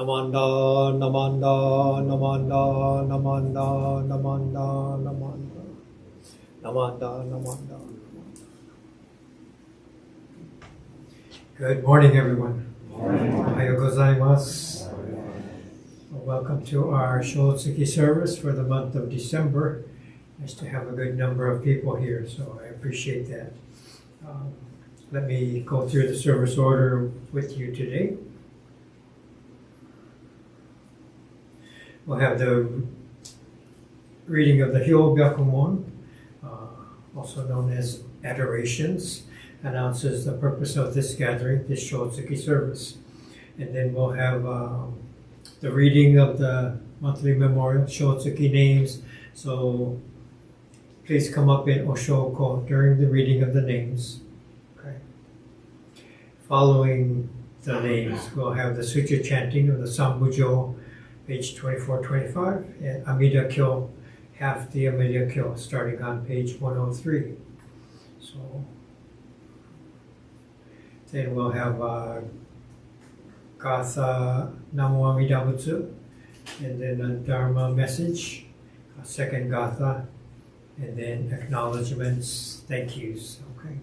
Namanda, Namanda, Namanda, Namanda, Namanda, Namanda, Namanda, Namanda. Good morning, everyone. Ohayo gozaimasu. Welcome to our Shotsuki service for the month of December. Nice to have a good number of people here, so I appreciate that. Let me go through the service order with you today. We'll have the reading of the Hyobyakumon, also known as Adorations. announces the purpose of this gathering, this Shotsuki service. And then we'll have the reading of the monthly memorial, Shotsuki names. So please come up in Oshoko during the reading of the names. Okay. Following the names, we'll have the sutra chanting of the Sambujo, page 2425, and Amida Kyo, half the Amida Kyo, starting on page 103. So then we'll have Gatha Namo Amida Butsu, and then a Dharma message, a second Gatha, and then acknowledgements, thank yous. Okay.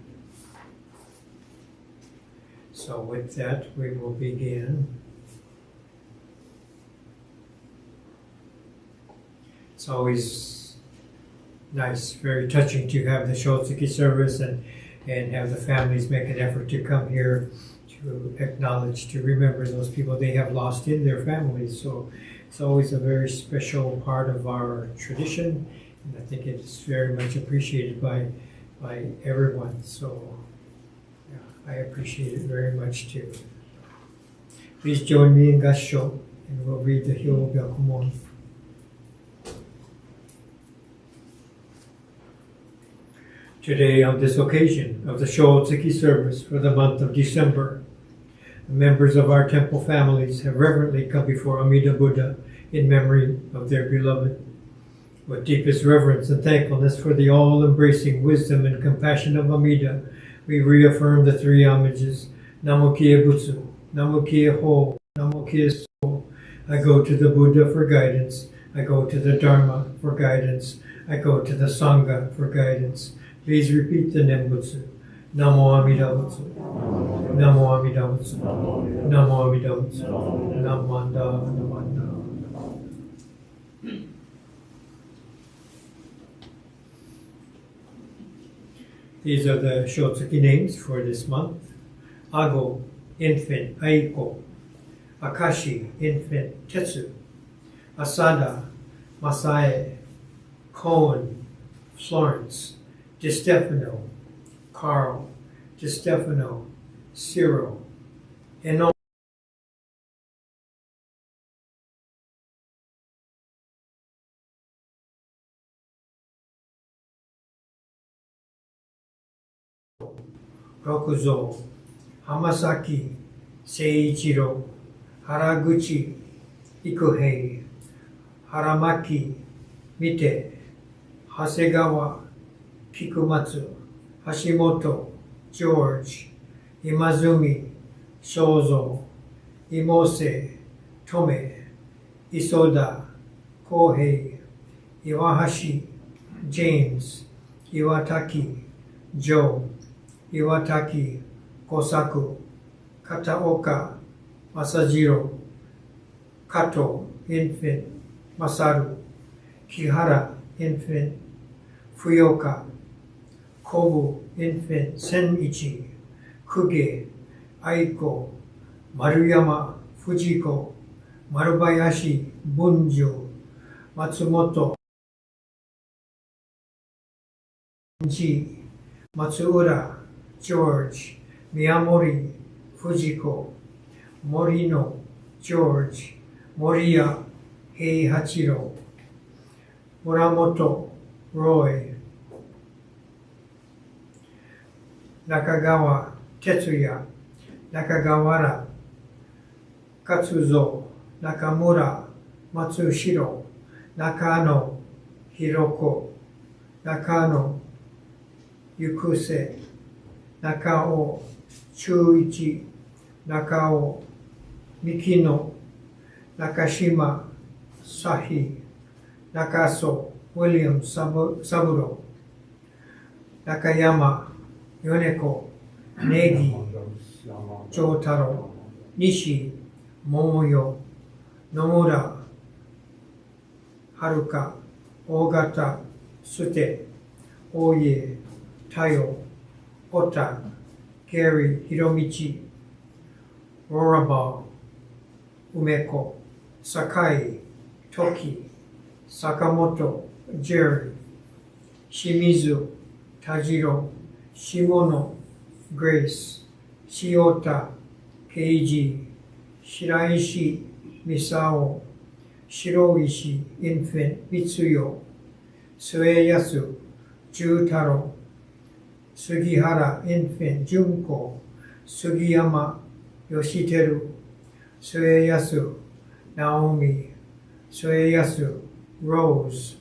So with that, we will begin. It's always nice, very touching to have the Shotsuki service and have the families make an effort to come here to acknowledge, to remember those people they have lost in their families. So it's always a very special part of our tradition, and I think it's very much appreciated by everyone. So I appreciate it very much too. Please join me in Gassho, and we'll read the Hyōbyakumon. Today, on this occasion of the Shotsuki service for the month of December, the members of our temple families have reverently come before Amida Buddha in memory of their beloved. With deepest reverence and thankfulness for the all-embracing wisdom and compassion of Amida, we reaffirm the three homages, Namo Kie Butsu, Namo Kie Ho, Namo Kie So. I go to the Buddha for guidance. I go to the Dharma for guidance. I go to the Sangha for guidance. Please repeat the Nembutsu. Namo Amida Butsu. Namo Amida Butsu. Namo Amida Butsu. Namanda, Namanda. These are the Shotsuki names for this month. Ago, infant, Aiko. Akashi, infant, Tetsu. Asada, Masae. Cohen, Florence. Di Stefano, Carl. Di Stefano, Cyril. Eno. Rokuzo, Hamasaki, Seiichiro, Haraguchi, Ikuhei, Haramaki, Mite, Hasegawa, Kikumatsu, Hashimoto, George, Imazumi, Shozo, Imose, Tome, Isoda, Kohei, Iwahashi, James, Iwataki, Joe, Iwataki, Kosaku, Kataoka, Masajiro, Kato, infant, Masaru, Kihara, infant, Fuyoka, Kobu, infant, Senichi, Kuge, Aiko, Maruyama, Fujiko, Marubayashi, Bunjo, Matsumoto, Ji, Matsuura, George, Miyamori, Fujiko, Morino, George, Moriya, Heihachiro, Muramoto, Roy, Nakagawa, Tetsuya, Nakagawara, Katsuzo, Nakamura, Matsushiro, Nakano, Hiroko, Nakano, Yukuse, Nakao, Chuichi, Nakao, Mikino, Nakashima, Sahi, Nakaso, William Saburo, Nakayama, Yoneko, Negi, Chotaro, Nishi, Momoyo, Nomura, Haruka, Ogata, Sute, Oye, Tayo, Ota, Gary, Hiromichi, Roraba, Umeko, Sakai, Toki, Sakamoto, Jerry, Shimizu, Tajiro, Shimono, Grace, Shiota, Keiji, Shiraishi, Misao, Shiroishi, Infant, Mitsuyo, Sueyasu, Jutaro, Sugihara, Infant, Junko, Sugiyama, Yoshiteru, Sueyasu, Naomi, Sueyasu, Rose,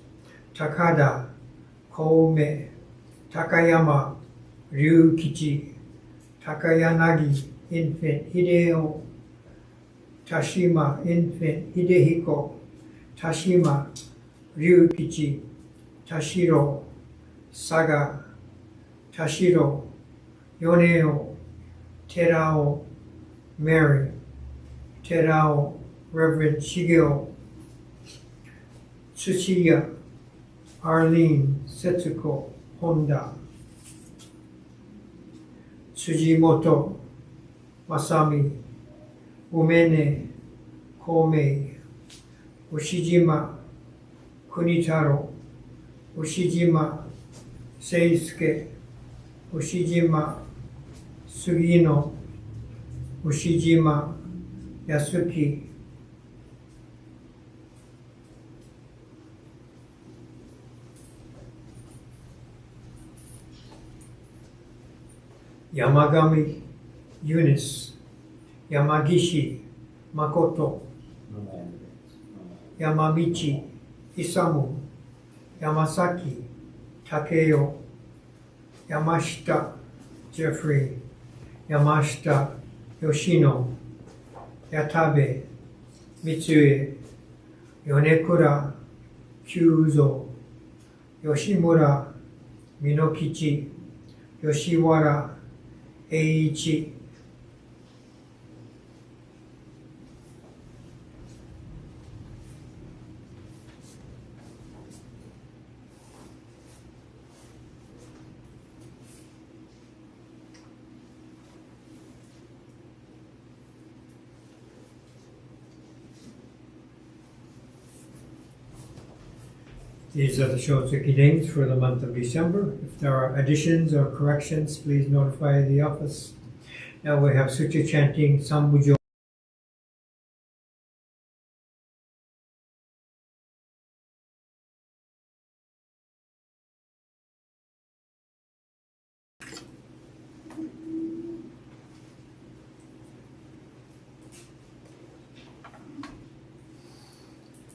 Takada, Koume, Takayama, Ryukichi, Takayanagi, Infant, Hideo, Tashima, Infant, Hidehiko, Tashima, Ryukichi, Tashiro, Saga, Tashiro, Yoneo, Terao, Mary, Terao, Reverend Shigeo, Tsuchiya, Arlene, Setsuko, Honda, Tsujimoto, Masami, Umene, Komei, Ushijima, Kunitaro, Ushijima, Seisuke, Ushijima, Sugino, Ushijima, Yasuki, Yamagami, Eunice, Yamagishi, Makoto, Yamamichi, Isamu, Yamasaki, Takeo, Yamashita, Jeffrey, Yamashita, Yoshino, Yatabe, Mitsue, Yonekura, Kyuzo, Yoshimura, Minokichi, Yoshiwara, Eiichi, These are the Shotsuki names for the month of December. If there are additions or corrections, please notify the office. Now we have Sutra chanting Sambujo.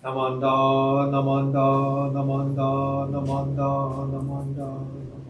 Namanda, Namanda, Namanda, Namanda, Namanda, Namanda.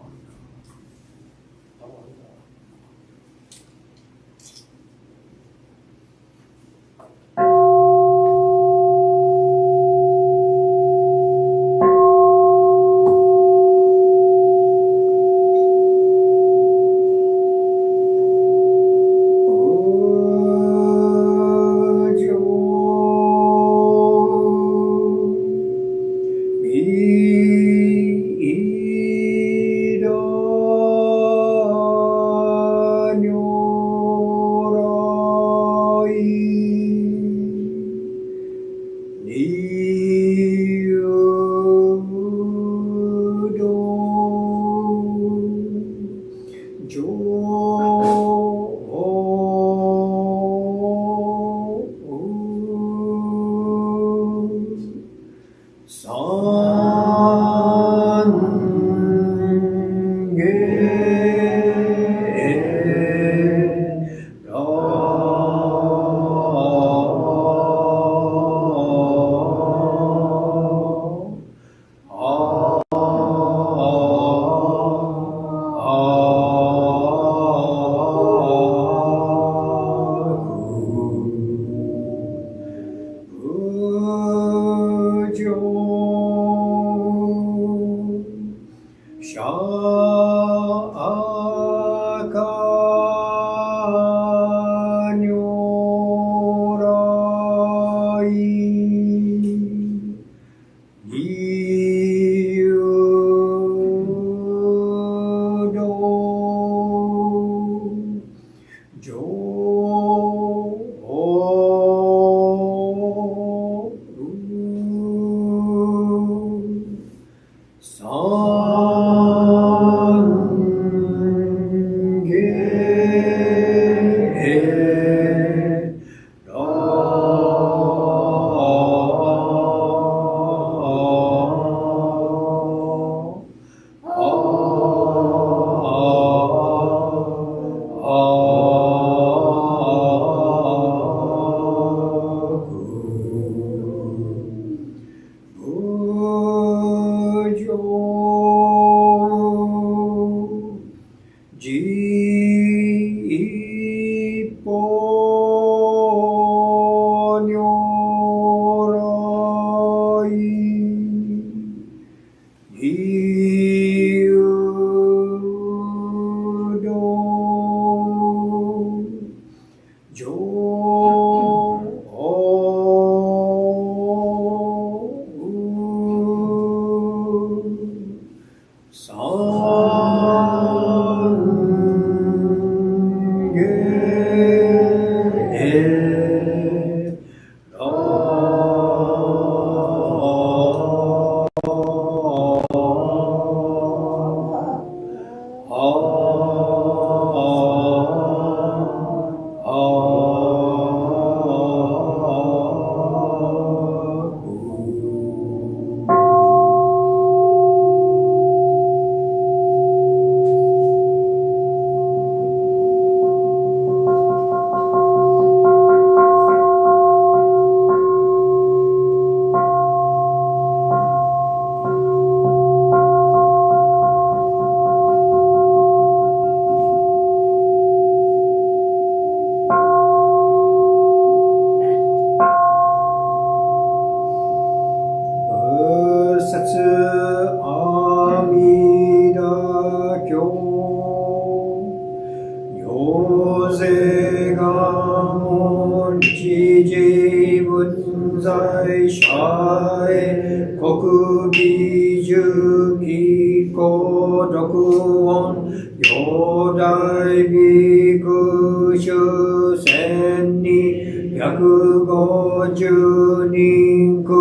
義十義公独音四大ビク主千に150人空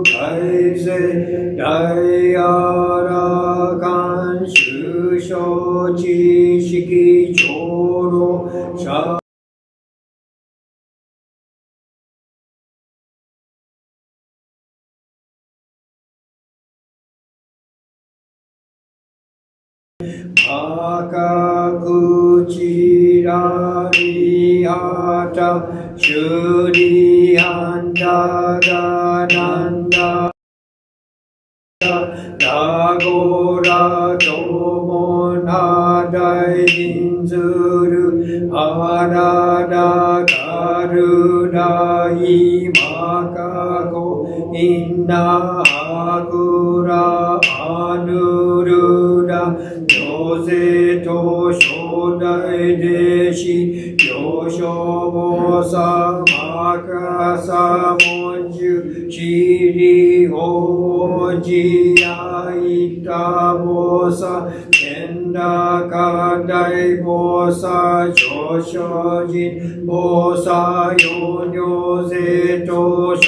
海世大アラカン修正知識長老者赤口ラリアタシュリアンダガナンダラゴラトモナダイジンズルアラダカルダイマカゴインナアクラアヌルダヨゼト初代弟子行書菩薩マカサモンジュシリオジアイタ菩薩天高大菩薩上昇人菩薩四行ゼト初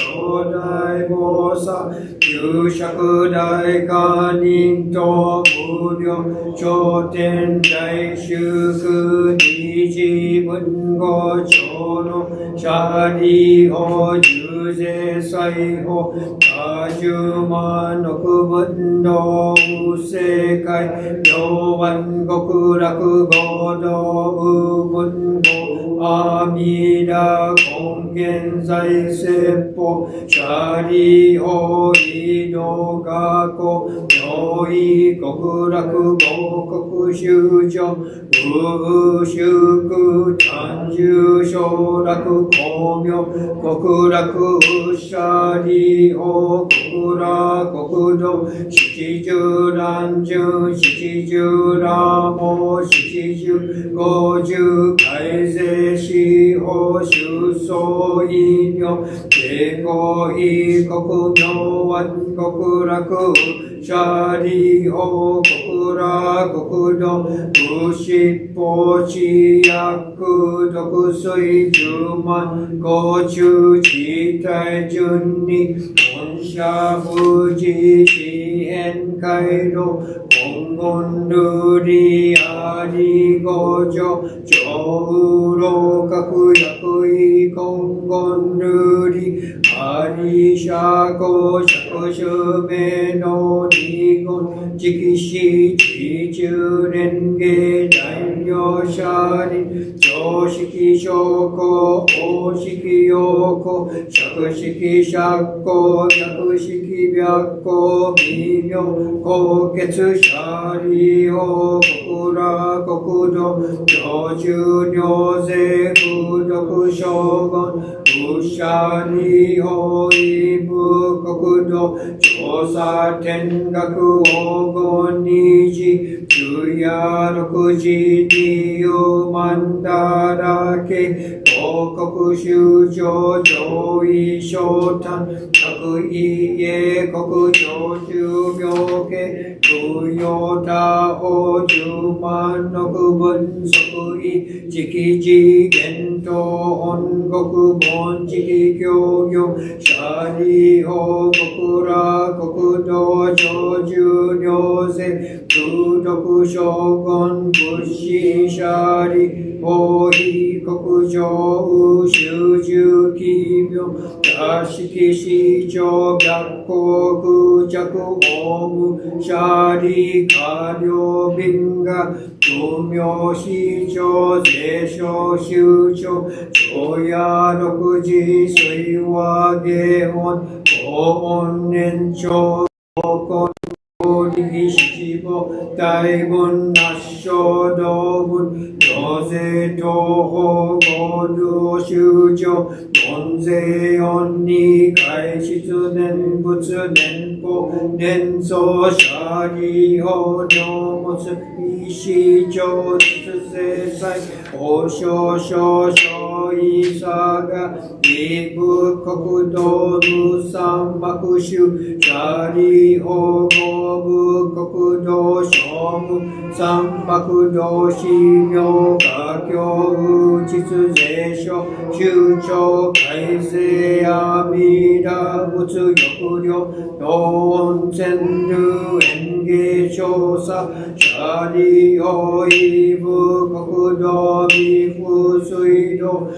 代菩薩有釈大官人と無量頂天大修福二次文語長のシャリ法十世祭法多十万億分道無世界両万極楽合同分語阿弥陀根源在説法シャリ法異道学校上位極楽合国修上無宿単十小楽光明極楽シャリ法極楽国土七十乱十七十羅網七十五十改正四法修相異名帝国異国明万極楽シャリ法極楽国土無執法知薬毒水十万五中地帯順に本社無事四辺街道本言ルリアリ五条上老各薬医根言ルリアリ社公釈主名の二言直視地中連芸大量者に常識証拠大式陽子釈式釈光百式白光微妙高血シャリオ極楽国土上中尿税不毒将軍不シャリオ異部国土調査天学黄金二次昼夜六時二遊万だらけ報告修上上位昇誕各位英国上中病家空用他法十万億分即位直次元と本国本直教業シャリ法極楽国土上中尿税空毒将軍物資シャリ法異国上修十奇妙多式市長白光空着オムシャリ下領便が無名市長税商州長長夜六時水和下音高音年長高力七母大分那小道分行税東方合同修上四税四に開出念仏年法年相シャリ法尿物一生出世祭、王将少々いさが、二部国道無三幕州、チャリ法五部国道商務、三幕道司名家教実税所、州庁改正阿弥陀仏欲量、道温泉流園芸調査、シャリオイ部国道美風水道、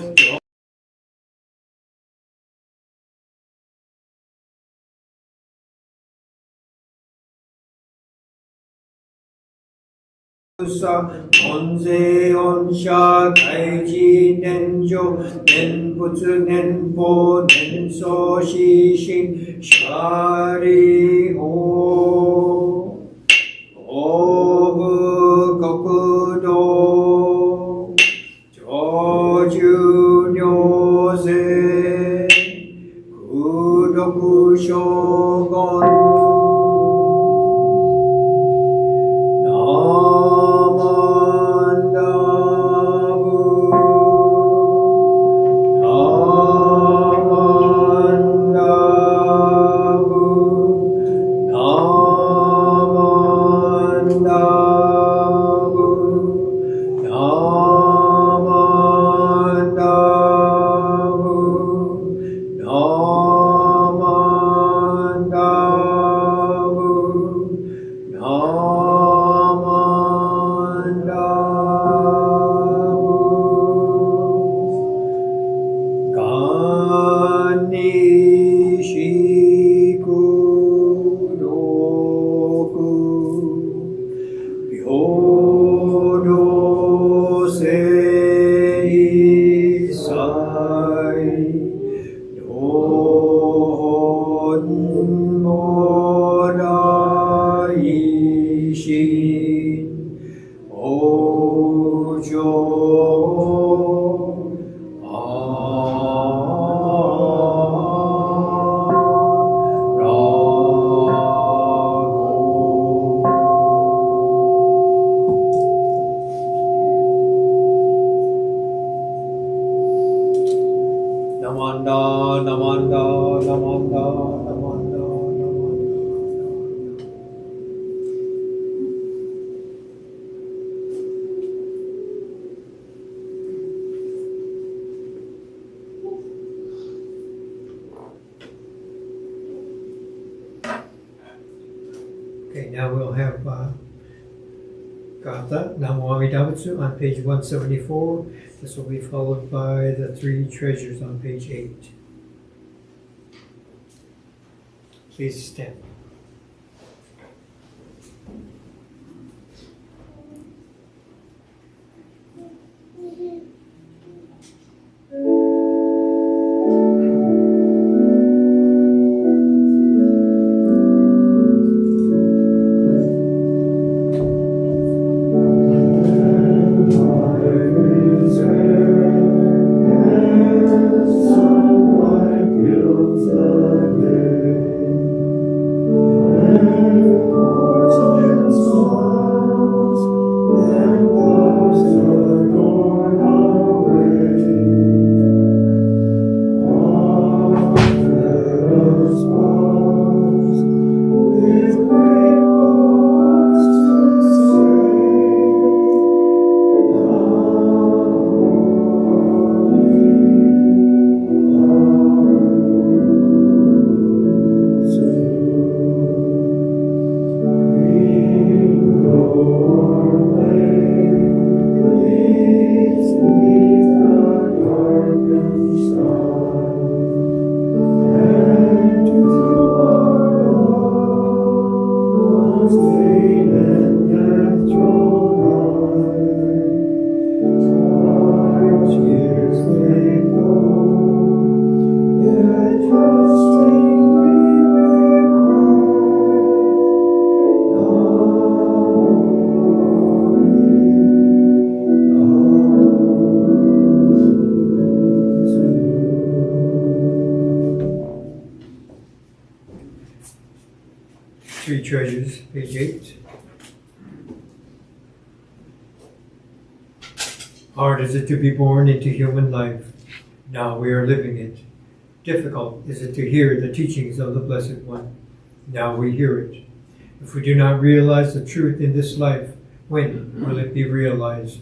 門税恩赦大事年上念仏年法年相死心シャリ法大部国道長寿行税功徳将軍Okay, now we'll have Gatha, Namo Amida Butsu on page 174. This will be followed by the three treasures on page 8. Please stand. Three treasures, page 8. Hard is it to be born into human life. Now we are living it. Difficult is it to hear the teachings of the Blessed One. Now we hear it. If we do not realize the truth in this life, when will it be realized?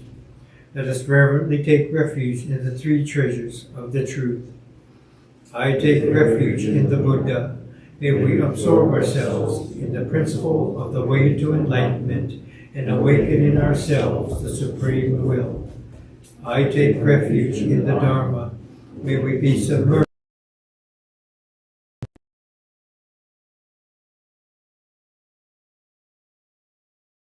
Let us reverently take refuge in the three treasures of the truth. I take refuge in the Buddha. May we absorb ourselves in the principle of the way to enlightenment and awaken in ourselves the supreme will. I take refuge in the Dharma. May we be submerged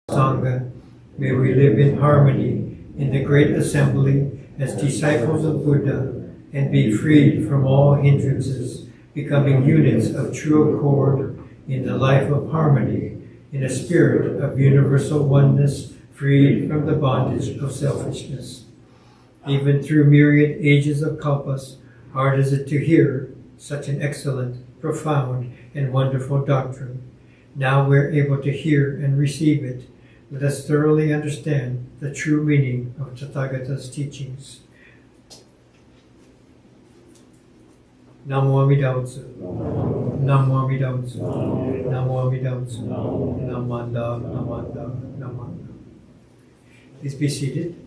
in Sangha. May we live in harmony in the great assembly as disciples of Buddha and be freed from all hindrances, becoming units of true accord in the life of harmony, in a spirit of universal oneness, freed from the bondage of selfishness. Even through myriad ages of kalpas, hard is it to hear such an excellent, profound, and wonderful doctrine. Now we're able to hear and receive it. Let us thoroughly understand the true meaning of Tathagata's teachings. Namo Amida Butsu. Namo Amida Butsu. Namo Amida Butsu. Namanda, Namanda, Namanda. Please be seated.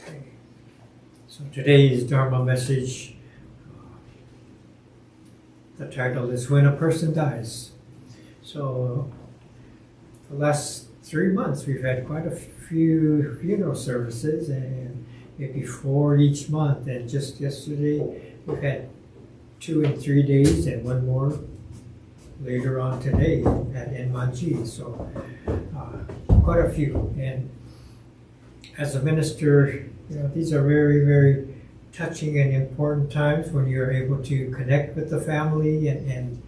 Okay. So today's Dharma message, the title is When a Person Dies. So, the last 3 months we've had quite a few funeral services, and maybe 4 each month. And just yesterday we've had 2 in 3 days, and 1 more later on today at Enmanji. So, quite a few. And as a minister, these are very, very touching and important times when you're able to connect with the family and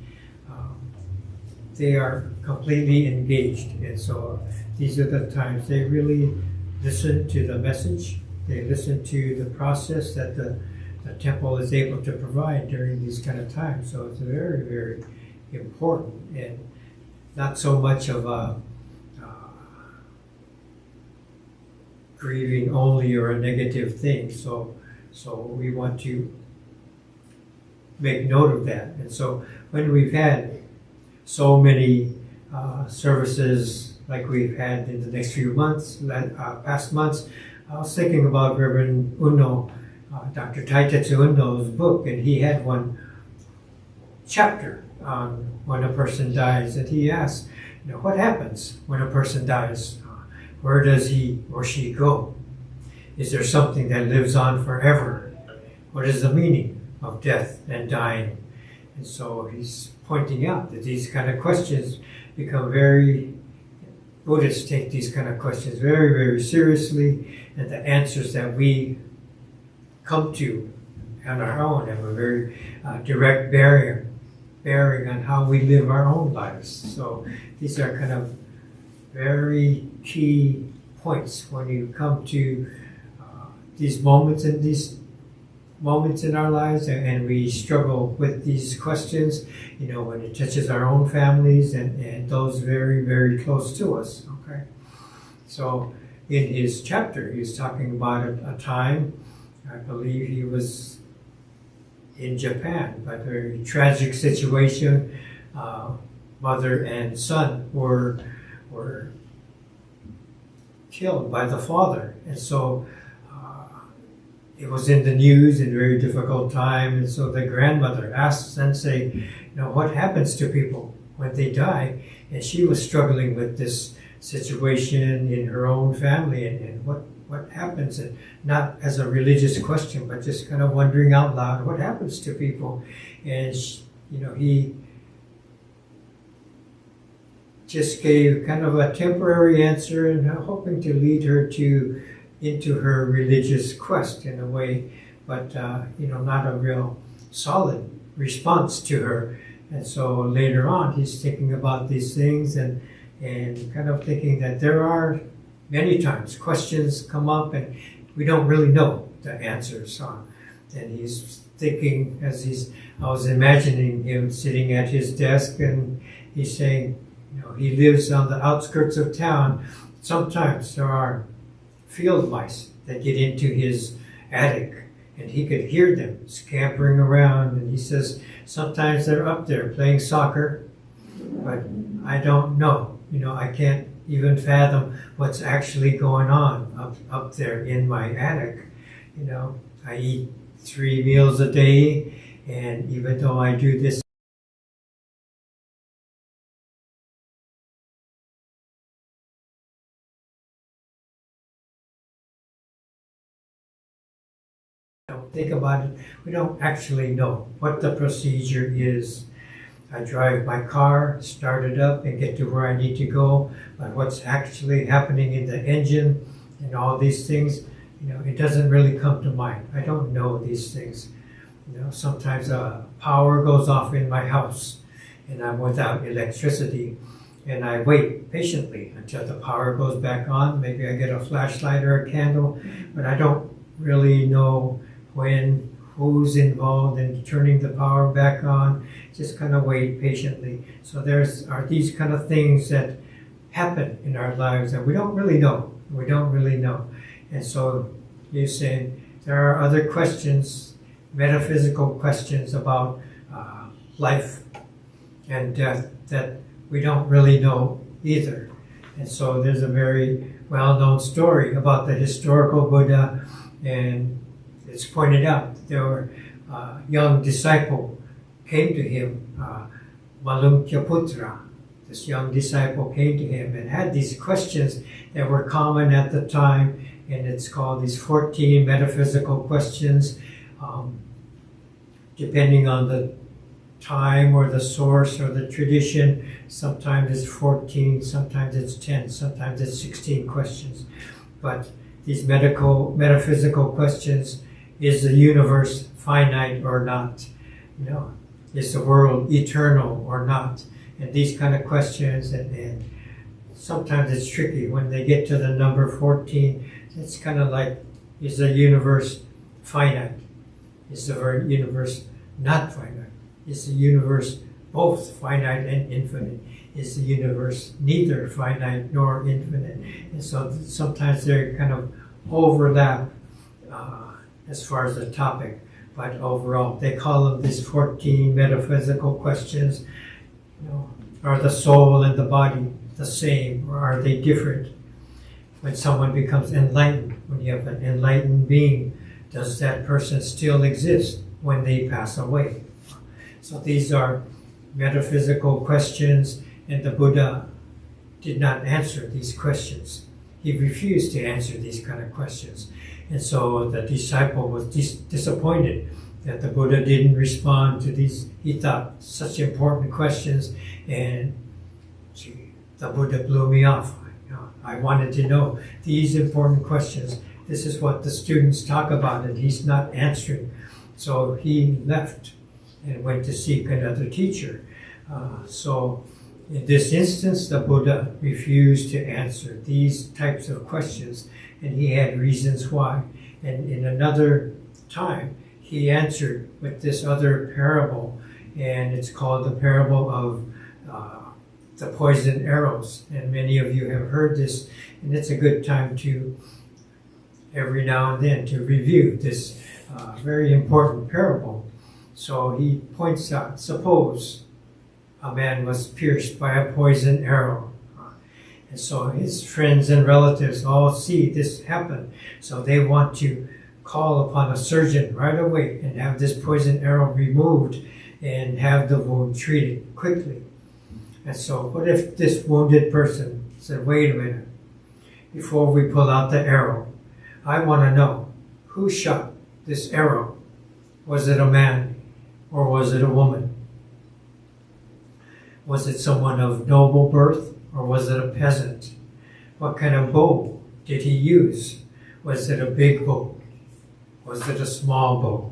they are completely engaged. And so these are the times they really listen to the message. They listen to the process that the temple is able to provide during these kind of times. So it's very, very important, and not so much of a grieving only or a negative thing. So we want to make note of that. And so when we've had so many services like we've had in the next few months, past months, I was thinking about Reverend Uno, Dr. Taitetsu Uno's book, and he had one chapter on when a person dies, and he asked, what happens when a person dies? Where does he or she go? Is there something that lives on forever? What is the meaning of death and dying? And so he's pointing out that these kind of questions become Buddhists take these kind of questions very, very seriously, and the answers that we come to on our own have a very direct bearing on how we live our own lives. So these are kind of very key points when you come to these moments in our lives, and we struggle with these questions, when it touches our own families and those very, very close to us. Okay, so in his chapter, he's talking about a time, I believe he was in Japan, but a very tragic situation. Mother and son were killed by the father, and so it was in the news in a very difficult time. And so the grandmother asked Sensei, what happens to people when they die? And she was struggling with this situation in her own family, and what happens, and not as a religious question, but just kind of wondering out loud, what happens to people? And he just gave kind of a temporary answer, and hoping to lead her into her religious quest in a way, but not a real solid response to her. And so later on, he's thinking about these things and kind of thinking that there are many times questions come up and we don't really know the answers. And he's thinking I was imagining him sitting at his desk, and he's saying, he lives on the outskirts of town. Sometimes there are field mice that get into his attic, and he could hear them scampering around, and he says sometimes they're up there playing soccer, but I don't know. I can't even fathom what's actually going on up there in my attic. I eat 3 meals a day, and even though I do this, don't think about it, we don't actually know what the procedure is. I drive my car, start it up, and get to where I need to go, but what's actually happening in the engine and all these things, it doesn't really come to mind. I don't know these things. Sometimes power goes off in my house, and I'm without electricity, and I wait patiently until the power goes back on. Maybe I get a flashlight or a candle, but I don't really know who's involved in turning the power back on. Just kind of wait patiently. So are these kind of things that happen in our lives that we don't really know. We don't really know. And so you're saying there are other questions, metaphysical questions about life and death that we don't really know either. And so there's a very well-known story about the historical Buddha, and it's pointed out that there were a young disciple came to him, Malunkyaputta. This young disciple came to him and had these questions that were common at the time, and it's called these 14 metaphysical questions. Depending on the time or the source or the tradition, sometimes it's 14, sometimes it's 10, sometimes it's 16 questions. But these metaphysical questions: is the universe finite or not? Is the world eternal or not? And these kind of questions, and sometimes it's tricky when they get to the number 14. It's kind of like, is the universe finite? Is the universe not finite? Is the universe both finite and infinite? Is the universe neither finite nor infinite? And so sometimes they kind of overlap as far as the topic. But overall, they call them these 14 metaphysical questions. Are the soul and the body the same, or are they different? When someone becomes enlightened, when you have an enlightened being, does that person still exist when they pass away? So these are metaphysical questions, and the Buddha did not answer these questions. He refused to answer these kind of questions. And so the disciple was disappointed that the Buddha didn't respond to these, he thought, such important questions, and the Buddha blew me off. I wanted to know these important questions. This is what the students talk about, and he's not answering. So he left and went to seek another teacher. So in this instance, the Buddha refused to answer these types of questions, and he had reasons why. And in another time, he answered with this other parable, and it's called the parable of the poisoned arrows. And many of you have heard this, and it's a good time to, every now and then, to review this very important parable. So he points out, suppose a man was pierced by a poisoned arrow. And so his friends and relatives all see this happen. So they want to call upon a surgeon right away and have this poisoned arrow removed and have the wound treated quickly. And so what if this wounded person said, wait a minute, before we pull out the arrow, I want to know who shot this arrow. Was it a man or was it a woman? Was it someone of noble birth or was it a peasant? What kind of bow did he use? Was it a big bow? Was it a small bow?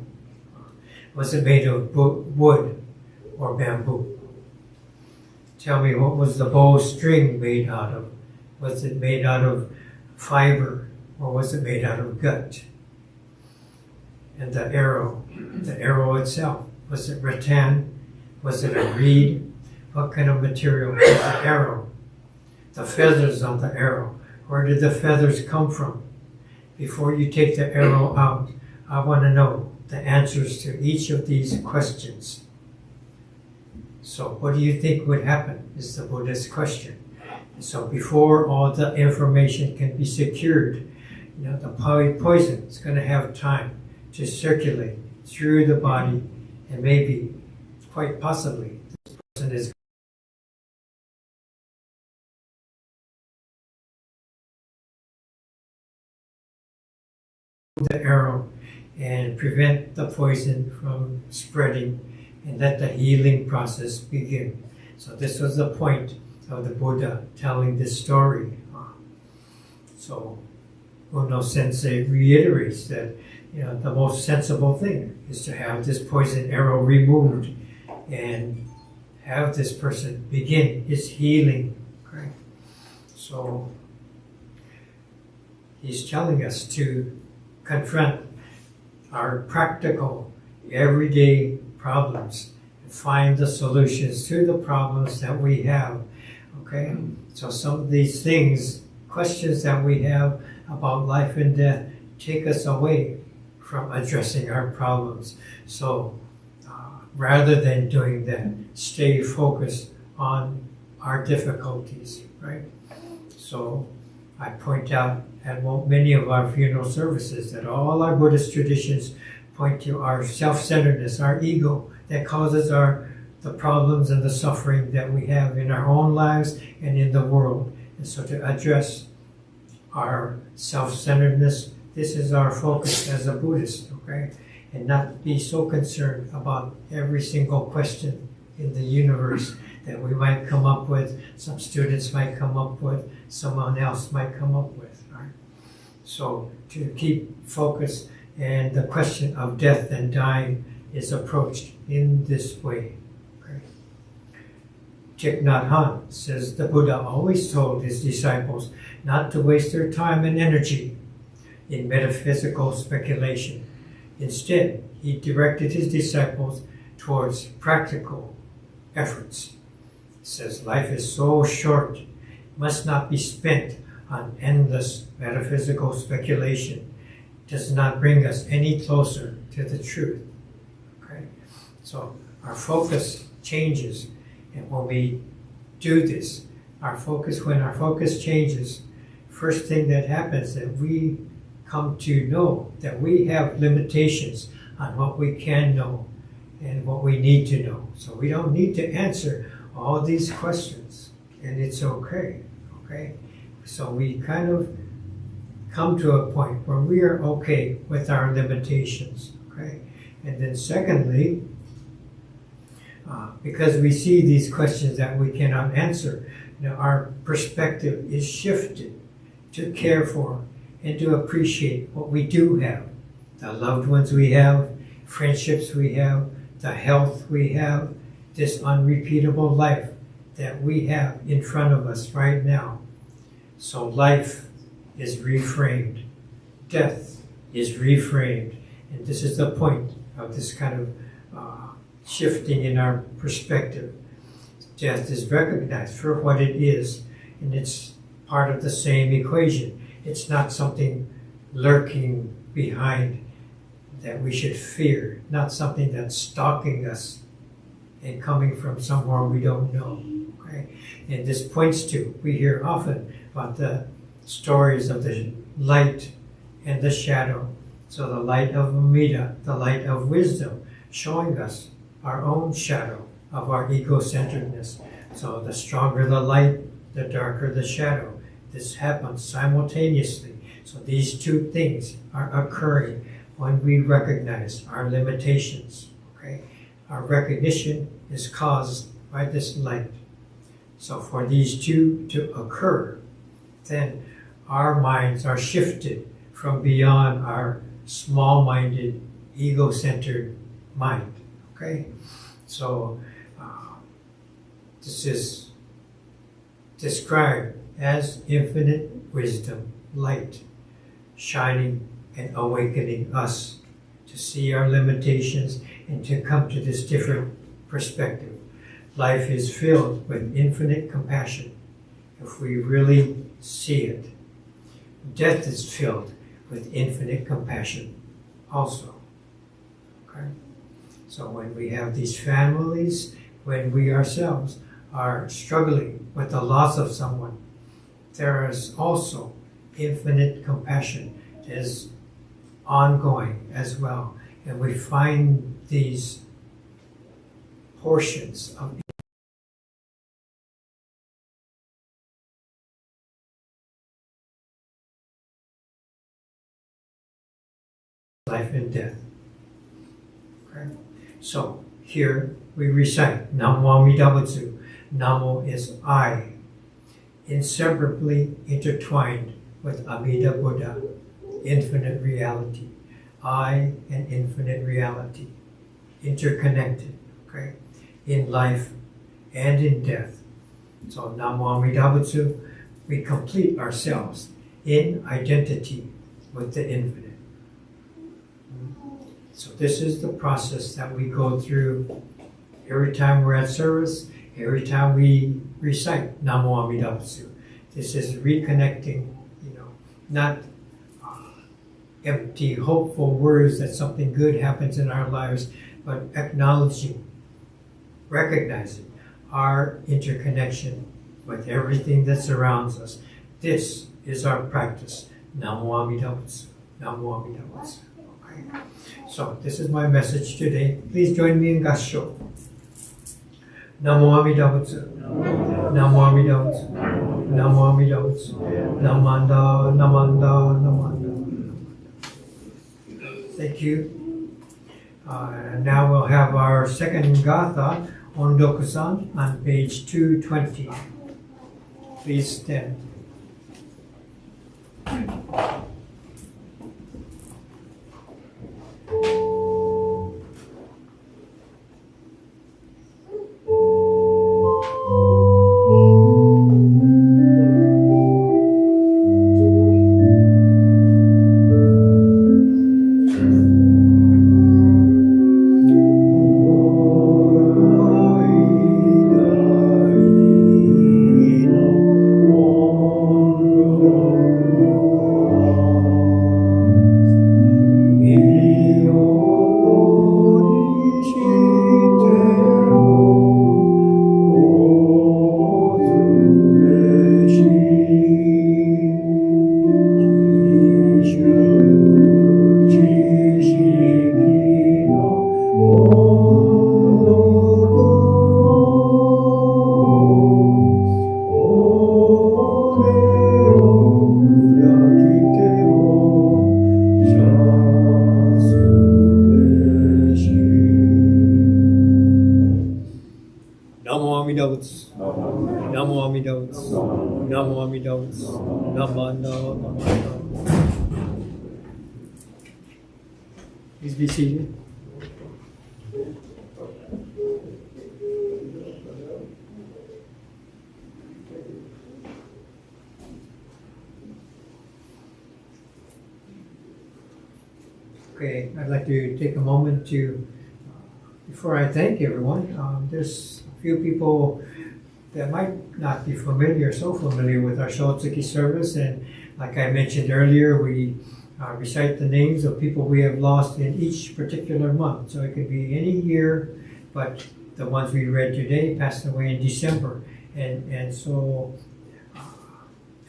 Was it made of wood or bamboo? Tell me, what was the bow string made out of? Was it made out of fiber or was it made out of gut? and the arrow itself. Was it rattan? Was it a reed? What kind of material was the arrow? The feathers on the arrow. Where did the feathers come from? Before you take the arrow out, I want to know the answers to each of these questions. So what do you think would happen is the Buddhist question. So before all the information can be secured, the poison is going to have time to circulate through the body, and maybe, quite possibly, this person is the arrow and prevent the poison from spreading and let the healing process begin. So this was the point of the Buddha telling this story. So Uno Sensei reiterates that the most sensible thing is to have this poison arrow removed and have this person begin his healing. Okay? So he's telling us to confront our practical, everyday problems and find the solutions to the problems that we have. Okay? So some of these things, questions that we have about life and death, take us away from addressing our problems. So rather than doing that, stay focused on our difficulties, right? So I point out at many of our funeral services that all our Buddhist traditions point to our self-centeredness, our ego, that causes the problems and the suffering that we have in our own lives and in the world. And so to address our self-centeredness, this is our focus as a Buddhist, okay? And not be so concerned about every single question in the universe that we might come up with, some students might come up with, someone else might come up with, right? So to keep focus, and the question of death and dying is approached in this way. Okay? Thich Nhat Hanh says the Buddha always told his disciples not to waste their time and energy in metaphysical speculation. Instead, he directed his disciples towards practical efforts. He says life is so short, must not be spent on endless metaphysical speculation. It does not bring us any closer to the truth. Okay? So our focus changes, and when we do this, when our focus changes, first thing that happens is that we come to know that we have limitations on what we can know and what we need to know. So we don't need to answer all these questions, and it's okay. Okay? So we kind of come to a point where we are okay with our limitations. Okay? And then secondly, because we see these questions that we cannot answer, our perspective is shifted to care for and to appreciate what we do have, the loved ones we have, friendships we have, the health we have, this unrepeatable life that we have in front of us right now. So life is reframed, death is reframed, and this is the point of this kind of shifting in our perspective. Death is recognized for what it is, and it's part of the same equation. It's not something lurking behind that we should fear, not something that's stalking us and coming from somewhere we don't know. Okay? And this points to, we hear often about the stories of the light and the shadow. So the light of Alameda, the light of wisdom, showing us our own shadow of our ego-centeredness. So the stronger the light, the darker the shadow. This happens simultaneously. So these two things are occurring when we recognize our limitations. Okay? Our recognition is caused by this light. So for these two to occur, then our minds are shifted from beyond our small-minded, ego-centered mind. Okay? So this is described as infinite wisdom, light, shining and awakening us to see our limitations, and to come to this different perspective. Life is filled with infinite compassion if we really see it. Death is filled with infinite compassion also. Okay? So when we have these families, when we ourselves are struggling with the loss of someone, there is also infinite compassion that is ongoing as well. And we find these portions of life and death. Okay? So here we recite Namo Amida Butsu. Namo is I, inseparably intertwined with Amida Buddha, infinite reality. I and infinite reality, interconnected, okay, in life and in death. So Namo Amida Butsu, we complete ourselves in identity with the infinite. So this is the process that we go through every time we're at service, every time we recite Namo Amida Butsu. This is reconnecting, not empty, hopeful words that something good happens in our lives, but acknowledging, recognizing our interconnection with everything that surrounds us. This is our practice. Namo Amida Butsu. Namo Amida Butsu. Okay. So this is my message today. Please join me in Gassho. Namo Amida Butsu. Namo Amida Butsu. Namo Amida Butsu. Namanda, Namanda, Namanda. Thank you. Now we'll have our second Gatha, Ondoku-san, on page 220. Please stand. Namo Amida Butsu. Namo Amida Butsu. Namanda, Namanda. Please be seated. Okay, I'd like to take a moment to, before I thank everyone, there's a few people that might not be so familiar with our Shotsuki service, and like I mentioned earlier, we recite the names of people we have lost in each particular month. So it could be any year, but the ones we read today passed away in December. And so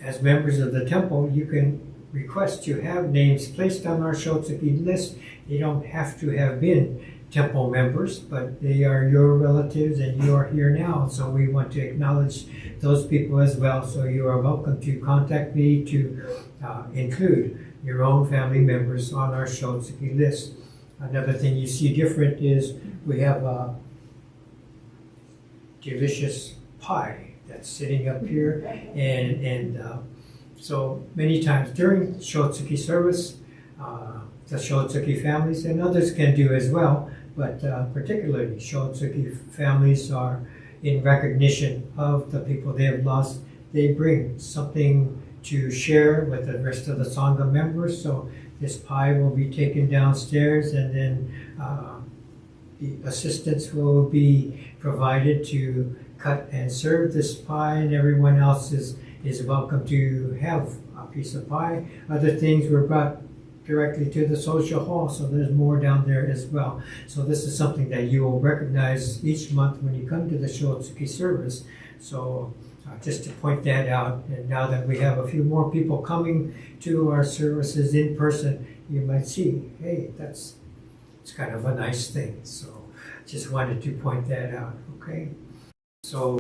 as members of the temple, you can request to have names placed on our Shotsuki list. They don't have to have been temple members, but they are your relatives and you are here now. So we want to acknowledge those people as well. So you are welcome to contact me to include your own family members on our Shotsuki list. Another thing you see different is we have a delicious pie that's sitting up here, and so many times during Shotsuki service, the Shotsuki families and others can do as well, but particularly Shotsuki families are in recognition of the people they have lost. They bring something to share with the rest of the Sangha members, so this pie will be taken downstairs, and then the assistants will be provided to cut and serve this pie, and everyone else is welcome to have a piece of pie. Other things were brought directly to the social hall, so there's more down there as well. So this is something that you will recognize each month when you come to the Shotsuki service. So just to point that out, and now that we have a few more people coming to our services in person, you might see, hey, it's kind of a nice thing. So just wanted to point that out, okay? So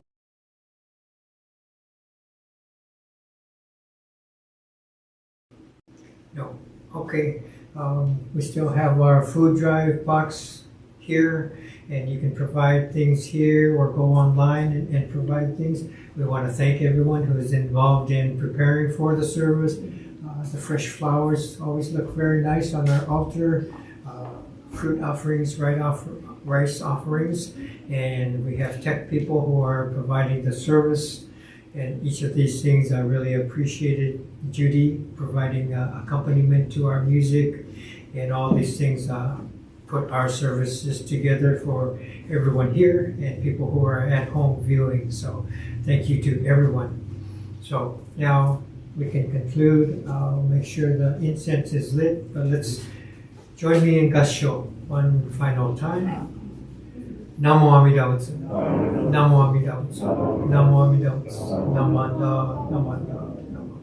no. Okay, we still have our food drive box here, and you can provide things here or go online and provide things. We want to thank everyone who is involved in preparing for the service. The fresh flowers always look very nice on our altar. Fruit offerings, rice offerings, and we have tech people who are providing the service. And each of these things I really appreciated. Judy providing accompaniment to our music, and all these things put our services together for everyone here and people who are at home viewing. So thank you to everyone. So now we can conclude. I'll make sure the incense is lit, but let's join me in Gassho one final time. Namo Amida Butsu. Namo Amida Butsu. Namo Amida Butsu. Namanda, Namanda, Namanda.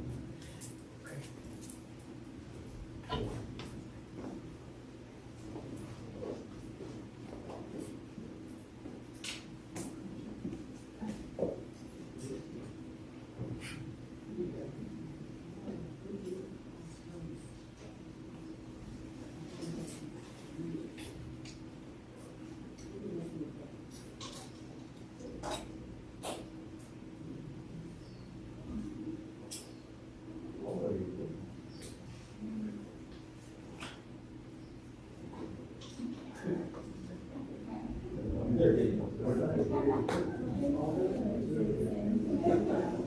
Okay.